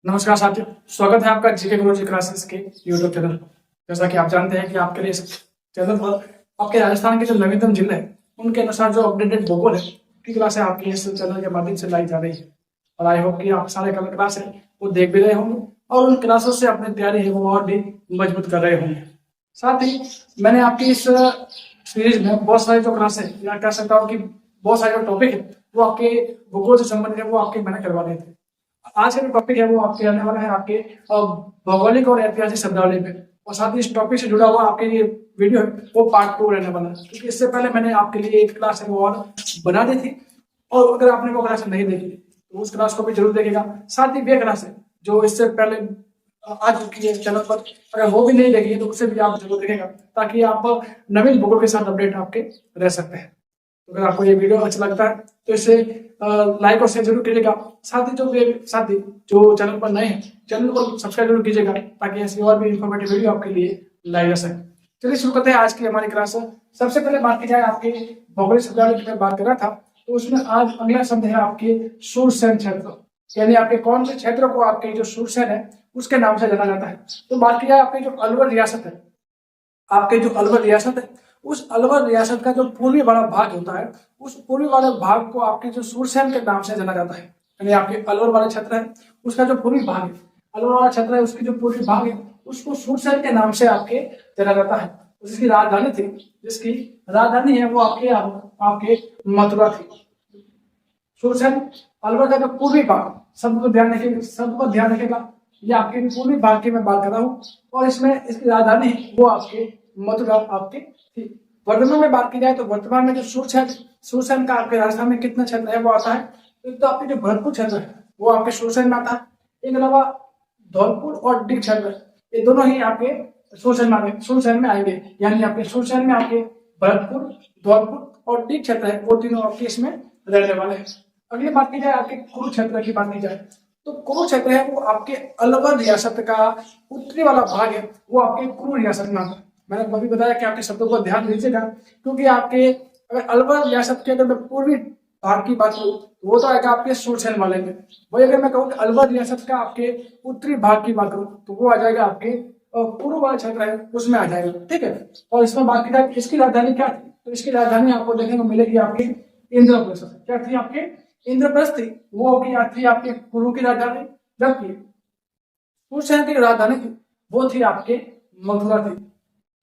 नमस्कार साथियों, स्वागत है आपका जीके गुरुजी क्लासेस के यूट्यूब चैनल। जैसा कि आप जानते हैं कि आपके लिए इस चैनल पर आपके राजस्थान के जो नवीनतम जिले हैं उनके अनुसार जो अपडेटेड भूगोल है की क्लासें आपकी इस चैनल के माध्यम से लाई जा रही है। और आई होप कि आप सारे कल क्लास है वो देख भी रहे होंगे और उन क्लासों से अपनी तैयारी है वो और भी मजबूत कर रहे होंगे। साथ ही मैंने आपकी इस सीरीज में बहुत सारी जो क्लास है या कह सकता हूँ कि बहुत सारे जो टॉपिक है वो आपके भूगोल से संबंधित है वो आपके मैंने करवा दिए थे। आज का जो टॉपिक है वो आपके आने वाला है आपके भौगोलिक और ऐतिहासिक शब्दावली पे। और साथ ही इस टॉपिक से जुड़ा हुआ आपके लिए वीडियो है वो पार्ट 2 रहने वाला है, क्योंकि इससे पहले मैंने आपके लिए एक क्लास है वो और बना दी थी। और अगर आपने वो क्लास नहीं देखी तो उस क्लास को भी जरूर देखेगा। साथ ही वे क्लास है जो इससे पहले आज की चैनल पर अगर वो भी नहीं देखी तो उसे भी आप जरूर देखेगा, ताकि आप नवीन भूगोल के साथ अपडेट आपके रह सकते हैं। तो अगर आपको ये वीडियो अच्छा लगता है तो इसे लाइक और शेयर जरूर कीजिएगा। साथ ही जो चैनल पर नए हैं चैनल को सब्सक्राइब जरूर कीजिएगा, ताकि ऐसी और भी इंफॉर्मेटिव वीडियो आपके लिए लाई जा सके। चलिए शुरू करते हैं आज की हमारी क्लास। सबसे पहले बात की जाए आपके भौगोलिक शब्दावली की बात कर रहा था, तो उसमें आज अगला शब्द है आपके सूर्यसेन क्षेत्र, यानी आपके कौन से क्षेत्र को आपके जो सूर्यसेन है उसके नाम से जाना जाता है। तो बात की जाए आपकी जो अलवर रियासत है, आपके जो अलवर रियासत है उस अलवर रियासत का जो पूर्वी वाला भाग होता है उस पूर्वी वाले भाग को आपके जो सूरसेन के नाम से जाना जाता है। यानी आपके अलवर वाला क्षेत्र है उसका जो पूर्वी भाग है, अलवर वाला क्षेत्र है उसकी जो पूर्वी भाग है उसको सूरसेन के नाम से आपके जाना जाता है। जिसकी राजधानी थी, जिसकी राजधानी है वो आपके आपके मथुरा थी। सूरसेन अलवर का जो पूर्वी भाग, सबको ध्यान रखेगा, ये आपके पूर्वी भाग की मैं बात कर रहा हूँ। और इसमें इसकी राजधानी वो आपके मथुरा आपके थी। वर्तमान में बात की जाए तो वर्तमान में जो सूरसेन का आपके राजस्थान में कितना क्षेत्र है वो आता है। एक तो आपके जो भरतपुर क्षेत्र है वो आपके सूरसेन में आता है, एक अलावा धौलपुर और डिग क्षेत्र ये दोनों ही आपके सूरसेन में आएंगे। यानी आपके सूरसेन में आपके भरतपुर, धौलपुर और डिग क्षेत्र है वो तीनों आपके इसमें रहने वाले हैं। अगली बात की जाए आपके कुरुक्षेत्र की बात की जाए तो कुरुक्षेत्र है वो आपके अलवर रियासत का उत्तरी वाला भाग है वो आपके कुरु रियासत में आता है। मैंने अभी बताया कि आपके शब्दों पर ध्यान दीजिएगा, क्योंकि आपके अगर अलवर रियासत के अगर मैं पूर्वी भाग की बात करूँ तो वो तो आएगा आपके सूरसेन वाले में। वही अगर मैं कहूँ कि अलवर रियासत का आपके उत्तरी भाग की बात करूँ तो वो आ जाएगा आपके पूर्व वाला क्षेत्र है उसमें आ जाएगा। ठीक है। और इसमें बात की जाए इसकी राजधानी क्या थी, तो इसकी राजधानी आपको देखने को मिलेगी आपकी इंद्रप्रस्थ। क्या थी आपके इंद्रप्रस्थ थी, वो थी आपके कुरु की राजधानी, जबकि सूरसेन की राजधानी थी वो थी आपके मथुरा थी।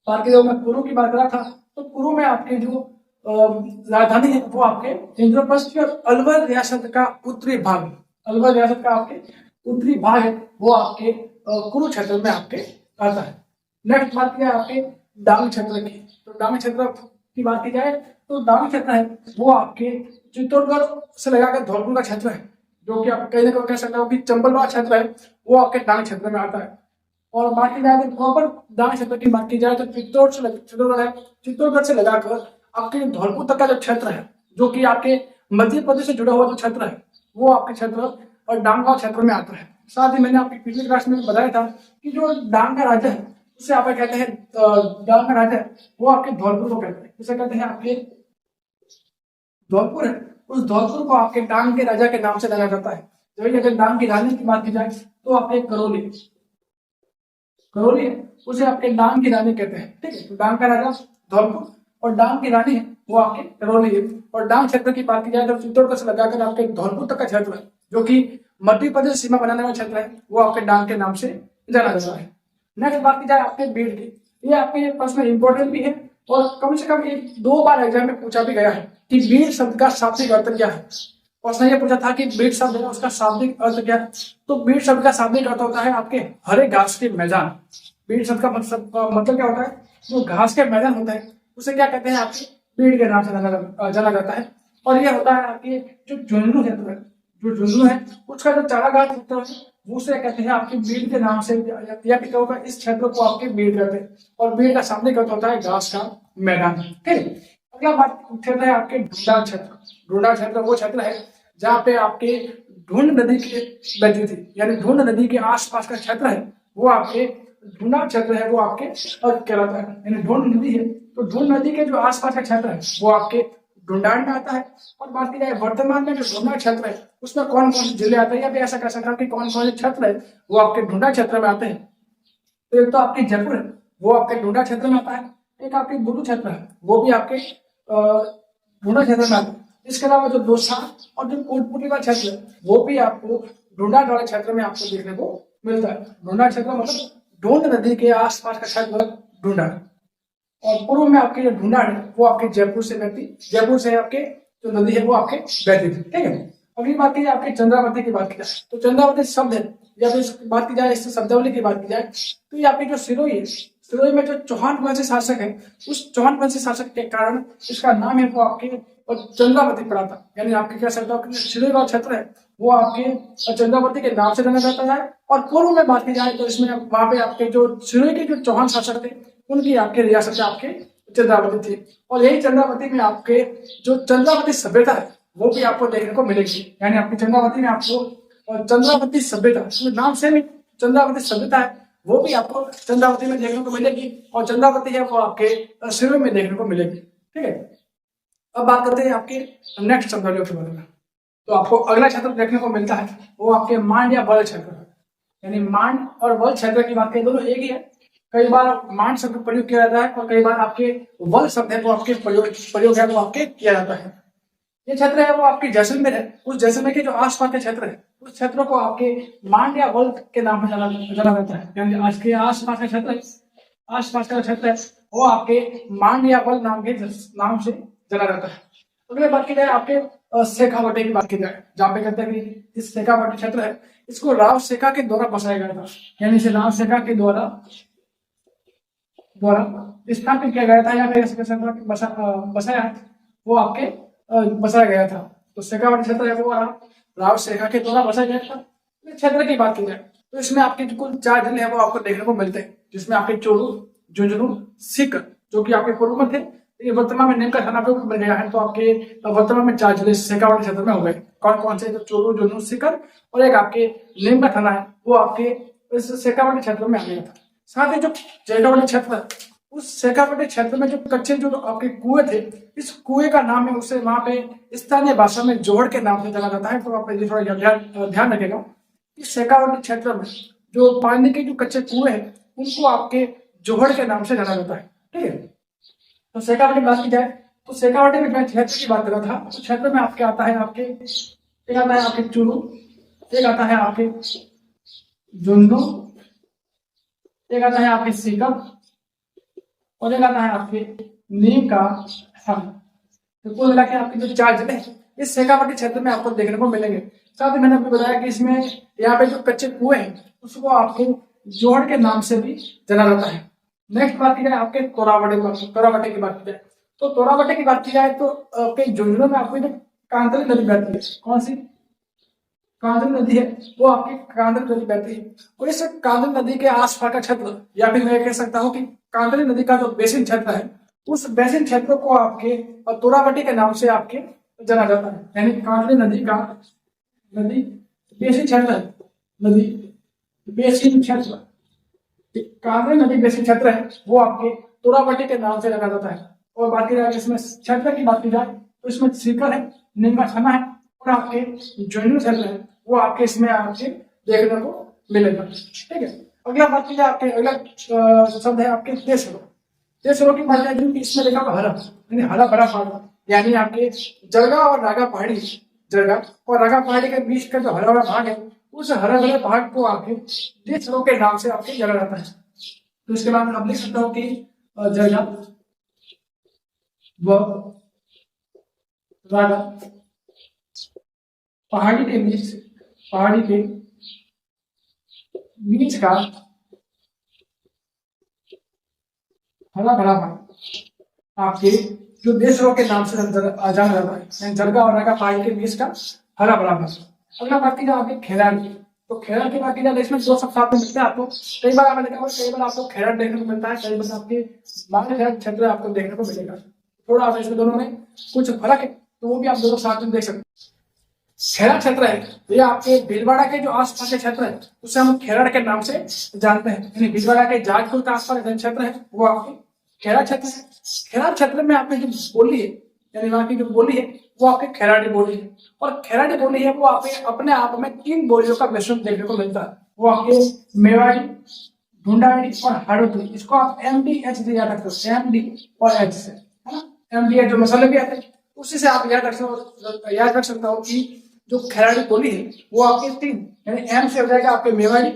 बात की मैं कुरु की बात कर रहा था तो कुरु में आपके जो राजधानी है वो आपके इंद्रप्रस्थ की, और अलवर रियासत का उत्तरी भाग, अलवर रियासत का आपके उत्तरी भाग है वो आपके कुरु क्षेत्र में आपके आता है। नेक्स्ट बात की जाए आपके डांग क्षेत्र की, तो डांग क्षेत्र की बात की जाए तो डांग क्षेत्र है वो आपके चित्तौड़गढ़ से लगाकर धौलपुर का क्षेत्र है, जो कि आप कहीं ना कहीं कह सकते हो कि चंबल वाला क्षेत्र है वो आपके डांग क्षेत्र में आता है। और बात की जाए तो प्रॉपर डांग क्षेत्र की बात की जाए तो चित्तौड़गढ़ से लगाकर आपके धौलपुर तक का जो क्षेत्र है, जो कि आपके मध्य प्रदेश से जुड़ा हुआ जो क्षेत्र है वो आपके क्षेत्र और डांग का क्षेत्र में आता है। साथ ही मैंने आपकी पिछली क्लास में बताया था कि जो डांग का राज्य है उसे आप कहते हैं डांग का राज्य है वो आपके धौलपुर को कहते हैं, उसे कहते हैं आपके धौलपुर है, उस धौलपुर को आपके डांग के राजा के नाम से जाना जाता है। जबकि अगर डांग की रानी की बात की जाए तो आपके करौली है उसे आपके डांग की रानी कहते हैं। ठीक है। तो डांग का राजा धौलपुर और डांग की रानी है वो आपके करौली है। और डांग क्षेत्र की बात की जाए तो चित्तौड़गढ़ से लगाकर आपके धौलपुर तक का क्षेत्र है, जो कि मध्य प्रदेश सीमा बनाने वाला क्षेत्र है वो आपके डांग के नाम से जाना जाता है। नेक्स्ट बात की जाए आपके बीड़ की, ये आपके प्रश्न इंपॉर्टेंट भी है और कम से कम एक 2 बार एग्जाम में पूछा भी गया है कि बीड़ शब्द का शाब्दिक अर्थ क्या है। प्रश्न ये पूछा था कि बीड़ शब्द है उसका शाब्दिक अर्थ क्या है, तो बीड़ शब्द का शाब्दिक अर्थ होता है आपके हरे घास के मैदान। बीड़ शब्द का मतलब क्या होता है, जो घास के मैदान होता है उसे क्या कहते हैं आपके बीड़ के नाम से जाना जाता है। और ये होता है आपके जो झुंझुनू क्षेत्र है, जो झुंझुनू है उसका जो चारागाह क्षेत्र है उसे कहते हैं आपके बीड़ के नाम से, या फिर होगा इस क्षेत्र को आपके बीड़ कहते हैं। और बीड़ का शाब्दिक अर्थ होता है घास का मैदान। ठीक है। अगला बात क्षेत्र है आपके ढूंढा क्षेत्र। ढूंढा क्षेत्र वो क्षेत्र है जहाँ पे आपके ढूंढ नदी की बहती थी, यानी ढूंढ नदी के आसपास का क्षेत्र है वो आपके ढूंढा क्षेत्र है वो आपके कहलाता है। यानी ढूंढ नदी है तो ढूंढ नदी के जो आसपास का क्षेत्र है वो आपके ढूंढाड़ में आता है। और बात की जाए वर्तमान में जो ढूंढाड़ क्षेत्र है उसमें कौन कौन से जिले आते हैं, या फिर ऐसा कह सकता हूँ कि कौन कौन से क्षेत्र है वो आपके ढूंढाड़ क्षेत्र में आते हैं। तो एक तो आपके जयपुर है, वो आपके ढूंढाड़ क्षेत्र में आता है। एक आपके बुलू क्षेत्र है, वो भी आपके ढूंढाड़ क्षेत्र में आता है। इसके अलावा जो दौसा और जो कोटपुतली का क्षेत्र है वो भी आपको ढूंढाड़ वाले क्षेत्र में आपको देखने को मिलता है। ढूंढाड़ क्षेत्र मतलब ढूंढ नदी के आसपास का क्षेत्र मतलब ढूंढाड़। और पूर्व में आपके जो ढूंढाड़ है वो आपके जयपुर से आपके जो नदी है वो आपके बहती थी। ठीक है, अगली बात की जाए आपके चंद्रावती की बात की जाए तो चंद्रावती शब्द है, या फिर बात की जाए इस शब्दावली की बात की जाए तो ये आपकी जो सिरोही है, सिरोही में जो चौहान वंशी शासक है उस चौहान वंशी शासक के कारण इसका नाम है वो आपके चंद्रावती पड़ा था। यानी आपके कह सकते हो सिरोही का क्षेत्र है वो आपके चंद्रावती के नाम से जाना जाता है। और पूर्व में बात की जाए तो इसमें वहां पे आपके जो सिरोही के जो चौहान शासक थे उनकी आपके रियासत आपके चंद्रावती थी। और यही चंद्रावती में आपके जो चंद्रावती सभ्यता है वो भी आपको देखने को मिलेगी। यानी आपकी चंद्रावती में आपको चंद्रावती सभ्यता नाम से भी चंद्रावती सभ्यता है वो भी आपको चंद्रावती में देखने को मिलेगी। और चंद्रावती है वो आपके सिरोही में देखने को मिलेगी। ठीक है, अब बात करते हैं आपके नेक्स्ट शब्दावलियों के बारे में। तो आपको अगला क्षेत्र देखने को मिलता है वो आपके मांड या बल क्षेत्र है। यानी मांड और बल क्षेत्र की बात करें दोनों एक ही है। कई बार मांड शब्द प्रयोग किया जाता है और कई बार आपके बल शब्द है वो आपके प्रयोग है वो आपके किया जाता है। ये क्षेत्र है वो आपकी जैसलमेर है, उस जैसलमेर के जो आसपास के क्षेत्र है उस क्षेत्र को आपके मांड या बल के नाम से जाना जाता है। यानी आज के आसपास का क्षेत्र है, आसपास का क्षेत्र है वो आपके मांड या बल नाम से जाना जाता है। अगले बात की जाए आपके शेखावाटी की बात की जाए, जहाँ पे कहते हैं कि इस शेखावाटी क्षेत्र है इसको राव शेखा के द्वारा बसाया गया था। यानी इसे राव शेखा के द्वारा स्थापित किया गया था या फिर बसाया वो आपके बसाया गया था। तो शेखावाटी क्षेत्र है वो राव शेखा के द्वारा बसाया गया था। क्षेत्र की बात की जाए तो इसमें आपके कुल 4 जिले हैं वो आपको देखने को मिलते हैं, जिसमें आपके चोरू, झुंझुनू, सीकर जो कि आपके पूर्व में थे, ये वर्तमान में नीमका थाना पे बन गया है। तो आपके वर्तमान में 4 जिले शेखावाटी क्षेत्र में हो गए। कौन कौन से? चोरू, झुंझुनू, सीकर और एक आपके नीमका थाना है वो आपके इस शेखावाटी क्षेत्र में आ गया था। साथ ही जो शेखावाटी क्षेत्र है उस शेखावाटी क्षेत्र में जो कच्चे जो आपके कुएं थे, इस कुएं का नाम है उसे वहां पे स्थानीय भाषा में जोहड़ के नाम से जाना जाता है। तो आप ये थोड़ा ध्यान रखेगा कि शेखावाटी क्षेत्र में जो पानी के जो कच्चे कुएं हैं उनको आपके जोहड़ के नाम से जाना जाता है। ठीक है, तो शेखावाटी की बात की जाए तो शेखावाटी में मैं क्षेत्र की बात कर रहा था, तो क्षेत्र में आपके आता है एक आता है आपके चूरू, एक आता है आपके झुंझुनू, एक आता है आपके सीकर और एक आता है आपके नीमका थाना। तो कुल मिला के आपके जो 4 जिले इस शेखावाटी क्षेत्र में आपको देखने को मिलेंगे। साथ ही मैंने आपको बताया कि इसमें यहाँ पे जो कच्चे कुएं हैं उसको आपको जोहड़ के नाम से भी जाना जाता है। नेक्स्ट बात की जाए आपके तोरावटी की बात की जाए तो तोरावटी की बात की जाए तो आपके झुंझुनू में आपको कांतली नदी बहती है। कौन सी? कांतली नदी है वो आपकी कांतली नदी बहती है। और इस कांतली नदी के आसपास का क्षेत्र या फिर मैं कह सकता हूँ कि कांतली नदी का जो बेसिन क्षेत्र है उस बेसिन क्षेत्र को आपके तोरावटी के नाम से आपके जाना जाता है। यानी कांतली नदी का बेसिन क्षेत्र है, नदी बेसिन क्षेत्र, कांतली नदी बेसिन क्षेत्र है वो आपके तोरावटी के नाम से जाना जाता है। और बात की जाए इसमें क्षेत्र की बात की जाए तो इसमें सीकर है, नीमका थाना है और आपके झुंझुनू क्षेत्र है वो आपके इसमें आपके देखने को मिलेगा। ठीक है, अगला बात की जाए आपके अगला शब्द है आपके देशरों की बात करें कि इसमें देखा हरा यानी हरा भरा पहाड़, यानी आपके जरगा और रागा पहाड़ी के बीच का जो हरा भरा भाग है उस हरा भरे पहाड़ को आपके देशरों के नाम से आपके जाना जाता है। तो इसके बाद आप लिख सकते हो कि जरगा व रागा पहाड़ी के बीच का हरा भरा भाग आपके जो देशरों के नाम से जाना जाता है। जरगा और रागा पहाड़ी के बीच का हरा भरा भाग। अगला बात की जाए आपके खेराल की, तो खेराल की बात की जाए इसमें 2 शब्द साथ में मिलते हैं आपको। कई बार आपने देखा कई बार आपको खेराल देखने को मिलता है, कई बार आपके बांग्ला क्षेत्र आपको देखने को मिलेगा। थोड़ा आप इसमें दोनों में कुछ फर्क है तो वो भी आप दोनों साथ में देख सकते हैं। खेराल क्षेत्र है ये आपके भीलवाड़ा के जो आसपास के क्षेत्र है उसे हम खेराड़ के नाम से जानते हैं। यानी भीलवाड़ा के जाजपुर के आसपास क्षेत्र है वो आपके खेराल क्षेत्र है। खेराल क्षेत्र में आपने जो बोली है यानी वहाँ की जो बोली है वो आपकी खैराटी बोली है। और खैराटी बोली है वो आपके अपने आप में 3 बोलियों का मिश्रण देखने को मिलता है। वो आपके मेवाड़ी, ढूंढाड़ी और हाड़ोती। इसको आप MDH से याद रख सकते हो, MD और H से, है ना। MDH जो मसाले भी आते हैं उसी से आप याद रख सकते हो कि जो खैराटी बोली है वो आपके 3, यानी M से हो जाएगा आपके मेवाड़ी,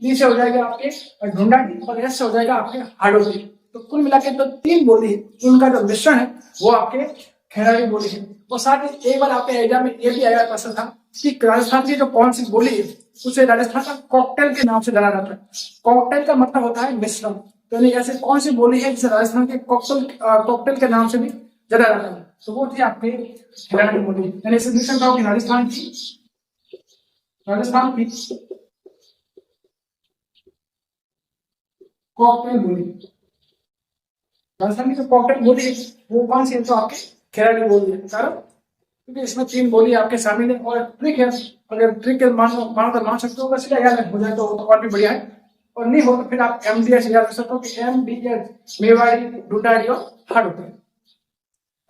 D से हो जाएगा आपके ढूंढाड़ी और S से हो जाएगा आपके हाड़ोती। तो कुल मिला के तो 3 बोली है, उनका जो मिश्रण है वो आपके खैराटी बोली है। और साथ ही एक बार आपके एग्जाम में ये भी आया प्रश्न था कि राजस्थान की जो कौन सी बोली है उसे राजस्थान का कॉकटेल के नाम से जाना जाता है। कॉकटेल का मतलब होता है मिश्रण। तो यानी ऐसे कौन सी बोली है जिसे राजस्थान के कॉकटेल के नाम से भी जाना जाता है, तो वो थी आपके खैराटी बोली। यानी इसे मिश्रण था कि राजस्थान की कॉकटेल बोली। राजस्थान की जो कॉकटेल बोली है वो कौन सी है, तो आपके खैराटी बोली है। कारण क्योंकि इसमें 3 बोली आपके शामिल है। और ट्रिक है, अगर ट्रिक मानो तो मान सकते हो, अगर सीधा याद हो जाए तो और भी बढ़िया है, और नहीं हो तो फिर आप MDH याद रख सकते हो कि MDH मेवाड़ी, ढूंढाड़ी और हाड़ोती।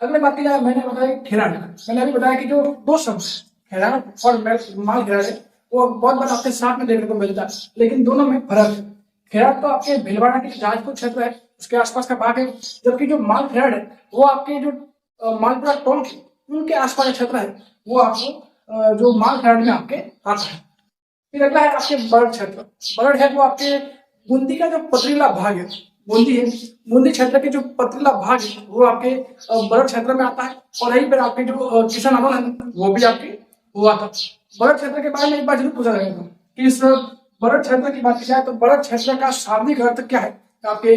अगले बात की जाए, मैंने बताया खैराट। मैंने अभी बताया कि जो 2 शब्द खैराट और माल खैराट है वो बहुत बार आपके साथ में देखने को मिलता है, लेकिन दोनों में फर्क है। खैराट तो आपके भीलवाड़ा के जाजपुर क्षेत्र है, उसके आसपास का भाग है, जबकि जो माल खैराट है वो आपके जो मालपुरा टोंक है उनके आसपास का क्षेत्र है, वो आपको जो माल खैराट में आपके आता है। फिर अगला है आपके बरड़ क्षेत्र। बरड़ है वो आपके बूंदी का जो पथरीला भाग है, बूंदी है, बूंदी क्षेत्र के जो पथरीला भाग है वो आपके बरड़ क्षेत्र में आता है। और यहीं पर आपके जो किसान आंदोलन है वो भी आपके हुआ था। बरड़ क्षेत्र के बारे में एक बार जरूर पूछा जाएगा कि इस बरड़ क्षेत्र की बात की जाए तो बरड़ क्षेत्र का शाब्दिक अर्थ क्या है, आपके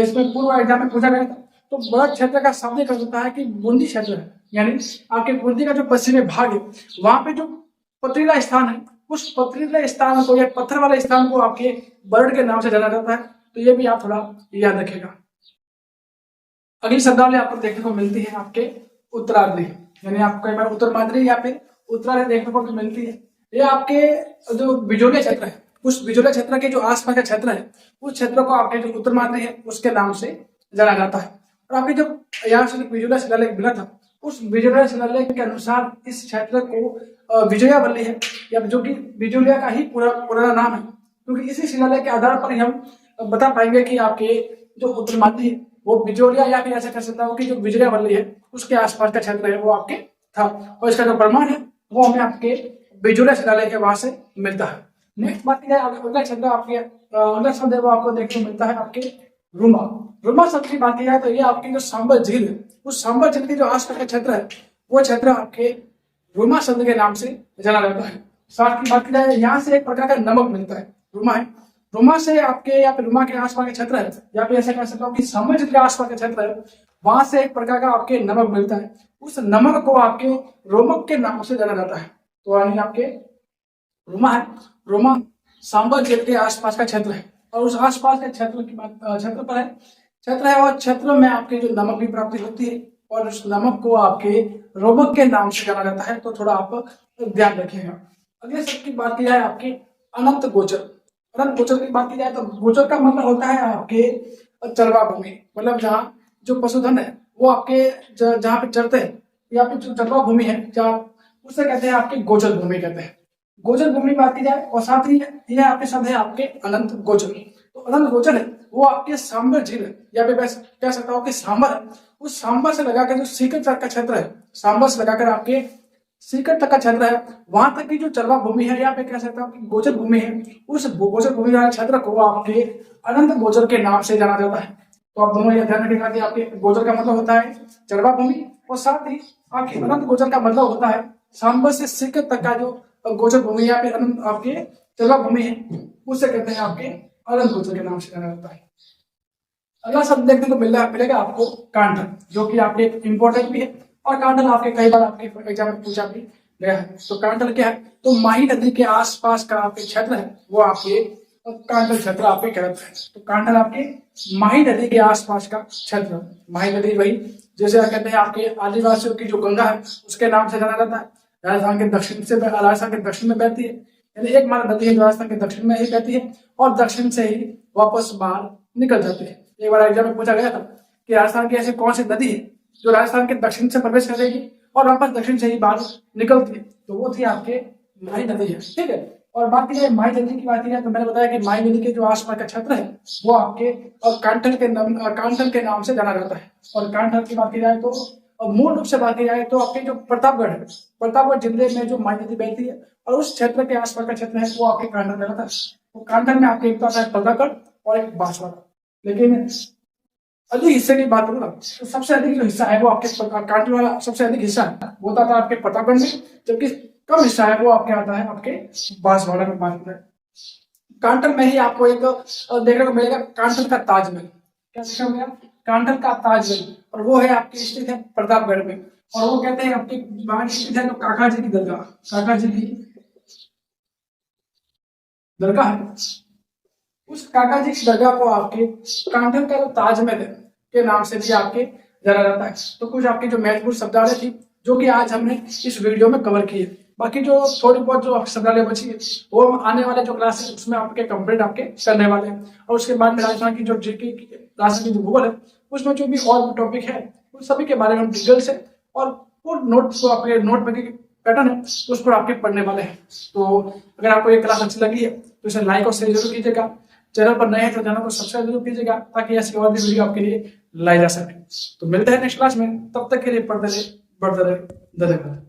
इसमें पूर्व एग्जाम में पूछा गया था। तो बरड़ क्षेत्र का शाब्दिक अर्थ होता है कि बूंदी क्षेत्र है, यानी आपके बूंदी का जो पश्चिमी भाग है वहां पे जो पथरीला स्थान है उस पथरीले स्थान को या पत्थर वाले स्थान को आपके बरड़ के नाम से जाना जाता है। तो ये भी आप थोड़ा याद रखेगा। अगली शब्दावली आपको देखने को मिलती है आपके उत्तरार्धी, यानी आपको कई बार उत्तरमाद्री या फिर उत्तरार्धी देखने को मिलती है। ये आपके जो बिजोलिया क्षेत्र है, उस बिजोलिया क्षेत्र के जो आसपास का क्षेत्र है उस क्षेत्र को आपके जो उत्तरमाद्री है उसके नाम से जाना जाता है। और आपके जो यहाँ से बिजोलिया शिलालेख मिला था उस बिजोलिया शिलालेख के अनुसार इस क्षेत्र को विजयावल्ली है, या जो कि बिजोलिया का ही पुराना नाम है, क्योंकि इसी शिलालेख के आधार पर हम बता पाएंगे कि आपके जो उत्तरमाद्री है वो बिजोलिया, या फिर ऐसा कह सकता हूँ कि जो विजयावल्ली है उसके आसपास का क्षेत्र है वो आपके था। और इसका जो प्रमाण है वो हमें आपके बिजोलिया शिलालेख के वहां से मिलता है। नेक्स्ट बात की जाए अगला क्षेत्र आपके अगला शब्द है वो आपको देखने को मिलता है आपके रुमा। रुमा शब्द की बात की जाए तो ये आपकी जो सांबर झील है उस सांबर झील के जो आसपास का क्षेत्र है वो क्षेत्र आपके रुमा शब्द के नाम से जाना जाता है। साथ की बात की जाए यहाँ से एक प्रकार का नमक मिलता है, रुमा है। रुमा से आपके या फिर रुमा के आसपास का क्षेत्र है, या फिर ऐसा कह सकता हूँ कि सांबर झील के आसपास का क्षेत्र है, वहां से एक प्रकार का आपके नमक मिलता है। उस नमक को आपके रोमक के नाम से जाना जाता है। तो यानी आपके रुमा है, रुमा सांबर झील के आसपास का क्षेत्र है, और उस आसपास के क्षेत्र की बात क्षेत्र है और क्षेत्र में आपके जो नमक की प्राप्ति होती है, और उस नमक को आपके रोमक के नाम से जाना जाता है। तो थोड़ा आप ध्यान रखिएगा। अगले शब्द की बात की जाए आपके अनंत गोचर। अनंत गोचर की बात की जाए तो गोचर का मतलब होता है आपके चरवा भूमि, मतलब जहाँ जो पशुधन है वो आपके जहाँ पे चरते हैं या फिर जो चरवा भूमि है जहाँ, उसे कहते हैं आपके गोचर भूमि कहते हैं। गोचर भूमि की बात की जाए, और साथ ही ये आपके शब्द है आपके अनंत गोचर। तो अनंत गोचर है वो आपके सांबर झील है, या फिर कह सकता हूँ कि सांबर है, उस सांबर से लगाकर जो सीकर तक का क्षेत्र है, सांबर से लगाकर आपके सीकर तक का क्षेत्र है, वहां तक की जो चरवा भूमि है या फिर कह सकता हूँ कि गोचर भूमि है, उस गोचर भूमि वाले क्षेत्र को आपके अनंत गोचर के नाम से जाना जाता है। तो आप दोनों ये ध्यान रखिएगा कि आपके गोचर का मतलब होता है चरवा भूमि, और साथ ही आपके अनंत गोचर का मतलब होता है सांबर से सीकर तक का जो गोचर भूमि या फिर आपके चरवा भूमि है उससे कहते हैं आपके अनंत गोचर के नाम से जाना जाता है। अगला शब्द देखने को मिलेगा आपको कांठल, जो कि आपके इंपॉर्टेंट भी है, और कांठल आपके कई बार आपके एग्जाम में पूछा भी गया है। तो कांठल क्या है, तो माही नदी के आसपास का आपके क्षेत्र है वो आपके कांठल क्षेत्र आपके कहते हैं। तो कांठल आपके माही नदी के आसपास का क्षेत्र, माही नदी वही जैसे कहते हैं आपके आदिवासियों की जो गंगा है उसके नाम से जाना जाता है। राजस्थान के दक्षिण में बहती है, यानी एक मात्र नदी है जो राजस्थान के दक्षिण में ही बहती है और दक्षिण से ही वापस बाहर निकल जाती है। एक बार एग्जाम में पूछा गया था कि राजस्थान की ऐसी कौन सी नदी है जो राजस्थान के दक्षिण से प्रवेश करेगी और वापस दक्षिण से ही बाहर निकलती है, तो वो थी आपके माही नदी है। ठीक है, और बात की जाए माही नदी की बात की जाए तो मैंने बताया कि माही नदी के जो आसपास का क्षेत्र है वो आपके और कांठल के नाम से जाना जाता है। और कांठल की बात की जाए तो मूल रूप से बात की जाए तो आपके जो प्रतापगढ़ है, प्रतापगढ़ जिले में जो माही नदी बहती है और उस क्षेत्र के आसपास का क्षेत्र है वो आपके कांठल कहलाता है। तो कांठल में आपके एक तो आता है प्रतापगढ़ और एक बांसवाड़ा। लेकिन अधिक हिस्से की बात करूँ ना तो सबसे अधिक जो हिस्सा है वो आपके कांठल वाला सबसे अधिक हिस्सा है वो आता है आपके प्रतापगढ़ में, जबकि कम हिस्सा है वो आपके आता है आपके बांसवाड़ा में बात करें। कांठल में ही आपको एक देखने को मिलेगा कांठल का ताजमहल। क्या देखा मिलेगा? कांठल का ताजमहल, और वो है आपके स्थित है प्रतापगढ़ में। और वो कहते हैं आपके वहां स्थित है तो काका जी की दरगाह, काका जी की दरगाह है। उस काका जी की दरगाह को आपके कांठल का ताजमहल के नाम से भी आपके जाना जाता है। तो कुछ आपकी जो महत्वपूर्ण शब्दावली थी जो कि आज हमने इस वीडियो में कवर की है। बाकी जो थोड़ी बहुत जो शब्दावली बची है वो हम आने वाले जो क्लास है उसमें आपके कंप्लीट आपके करने वाले हैं। और उसके बाद में राजस्थान की जो जीके राजस्थान की जो भूगोल है उसमें जो भी और टॉपिक है उन सभी के बारे में हम डिटेल से और वो नोट को आपके नोट में पैटर्न है तो उस पर आपके पढ़ने वाले हैं। तो अगर आपको ये क्लास अच्छी लगी है तो इसे लाइक और शेयर जरूर कीजिएगा। चैनल पर नए हैं तो चैनल को सब्सक्राइब जरूर कीजिएगा ताकि ऐसी और भी वीडियो आपके लिए लाई जा सके। तो मिलते हैं नेक्स्ट क्लास में, तब तक के लिए पढ़ते रहे, बढ़ते रहे। धन्यवाद।